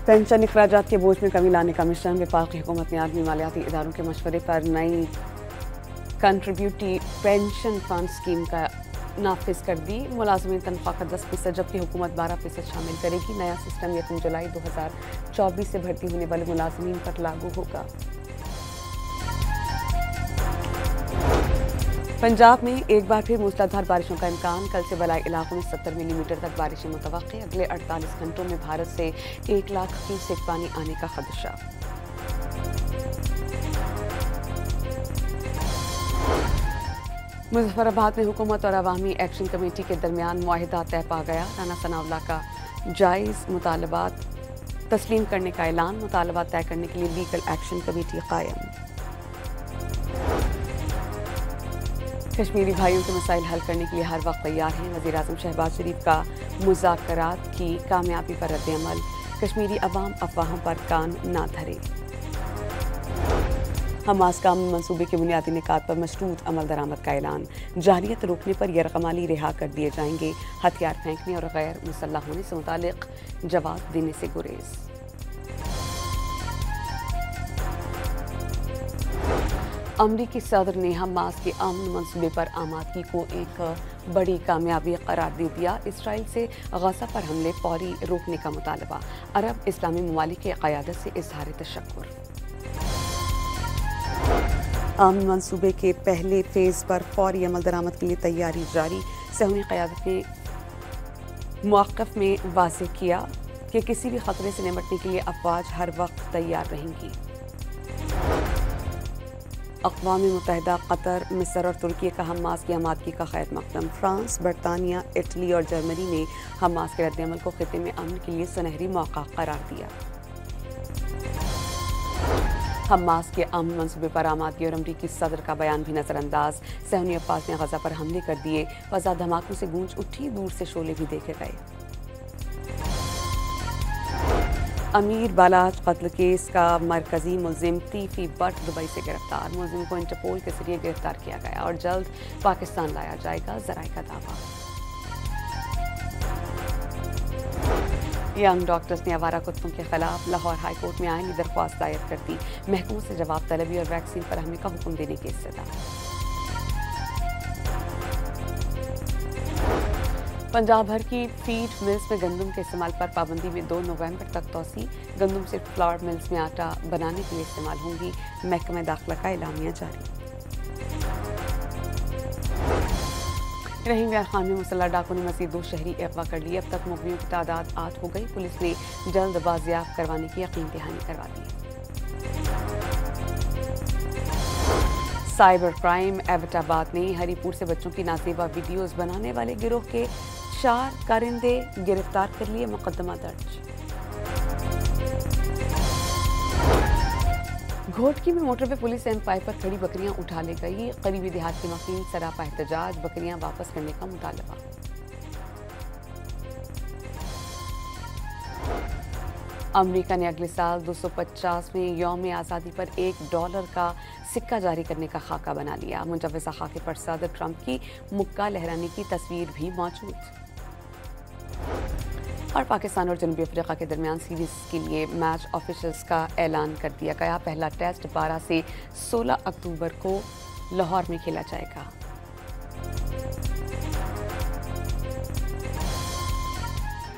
Pension अखराजात के बोझ में कमी लाने का मिशन। वफाकी हुकूमत ने आलमी मालियाती इदारों के मशवरे पर नई कंट्रीब्यूटरी पेंशन फंड स्कीम का नाफिज कर दी। मुलाजमीन तनख्वाह का 10% जबकि हुकूमत 12% शामिल करेगी। नया सिस्टम 1 जुलाई 2024 से भर्ती होने वाले मुलाजमीन पर लागू होगा। पंजाब में एक बार फिर मूसलाधार बारिशों का इम्कान। कल से बलाई इलाकों में 70 मिलीमीटर तक बारिशें मुतवक्के। अगले 48 घंटों में भारत से 1 लाख क्यूसेक पानी आने का खदशा। मुजफ्फराबाद में हुकूमत और अवामी एक्शन कमेटी के दरमियान मुआहिदा तय पा गया। राना सनाउल्लाह का जायज़ मुतालबात तस्लीम करने का ऐलान। मुतालबात तय करने के लिए लीगल एक्शन कमेटी कायम। कश्मीरी भाइयों के मसाइल हल करने के लिए हर वक्त तैयार हैं। वज़ीर-ए-आज़म शहबाज शरीफ का मुज़ाकरात की कामयाबी पर रद्द-ए-अमल। कश्मीरी अवाम अफवाहों पर कान ना धरे। हमास का अमन मंसूबे के बुनियादी निकात पर मशरूत अमल दरामद का ऐलान। जारियत रोकने पर यरगमाली रिहा कर दिए जाएंगे। हथियार फेंकने और गैर मुसल्लह होने से मुतालिक जवाब देने से गुरेज। अमरीकी सदर ने हमास के अमन मंसूबे पर आमादगी को एक बड़ी कामयाबी करार दे दिया। इसराइल से गज़ा पर हमले फौरी रोकने का मुतालबा। अरब इस्लामी ममालिक की क़यादत से इज़हार तशक्कुर। अमन मंसूबे के पहले फेज़ पर फौरी अमल दरामद के लिए तैयारी जारी। सहूनी क़यादत ने मौक़िफ़ में वाज़ेह किया कि किसी भी ख़तरे से निपटने के लिए अफ़वाज हर वक्त तैयार रहेंगी। अक़वाम मुत्तहिदा, कतर, मिस्र और तुर्की का हमास की आमादगी का खैर मकदम। फ्रांस, बरतानिया, इटली और जर्मनी ने हमास के रद्द-ए-अमल को खित्ते में अमन के लिए सुनहरी मौका करार दिया। हमास के अमन मंसूबे पर आमादगी और अमरीकी सदर का बयान भी नज़रअंदाज। सहूनी अफ़वाज ने गज़ा पर हमले कर दिए। फ़ज़ा धमाकों से गूंज उठी, दूर से शोले भी देखे गए। अमीर बालाज कत्ल केस का मरकजी मुलजिम तीफी बट दुबई से गिरफ्तार। मुलजिम को इंटरपोल के जरिए गिरफ्तार किया गया और जल्द पाकिस्तान लाया जाएगा, ज़राए का दावा। यंग डॉक्टर्स ने आवारा कुत्तों के खिलाफ लाहौर हाई कोर्ट में आईनी दरख्वास्त दायर कर दी। महकमों से जवाब तलबी और वैक्सीन फराहमी का हुक्म देने की इस्तदा। पंजाब भर की फीड मिल्स में गंदम के इस्तेमाल पर पाबंदी में 2 नवंबर तक तोसी। गंदम सिर्फ फ्लावर मिल्स में आटा बनाने के लिए इस्तेमाल होंगी। महकमा दाखिला का एलामिया जारी। रहीम यार खान में मुसल्लह डाकुओं ने मज़ीद 2 शहरी अगवा कर लिए। अब तक मुलज़िमों की तादाद 8 हो गई। पुलिस ने जल्द बाजियाब करवाने की यकीन दहानी करवा दी। साइबर क्राइम एबटाबाद ने हरीपुर से बच्चों की नाज़ेबा वीडियोज़ बनाने वाले गिरोह के 4 कारिंदे गिरफ्तार कर लिए। मुकदमा दर्ज। घोटकी में मोटरवे पुलिस एम5 पर खड़ी बकरियां उठा ले गई। करीबी देहात के वकील सरापा एहतजाज। बकरियां वापस करने का मुतालबा। अमेरिका ने अगले साल 250वें यौम आज़ादी पर $1 का सिक्का जारी करने का खाका बना लिया। मुजव्वज़ा खाके पर सदर ट्रंप की मुक्का लहराने की तस्वीर भी मौजूद। और पाकिस्तान और जनूबी अफ्रीका के दरमियान सीरीज के लिए मैच ऑफिशियल्स का ऐलान कर दिया गया। पहला टेस्ट 12 से 16 अक्टूबर को लाहौर में खेला जाएगा।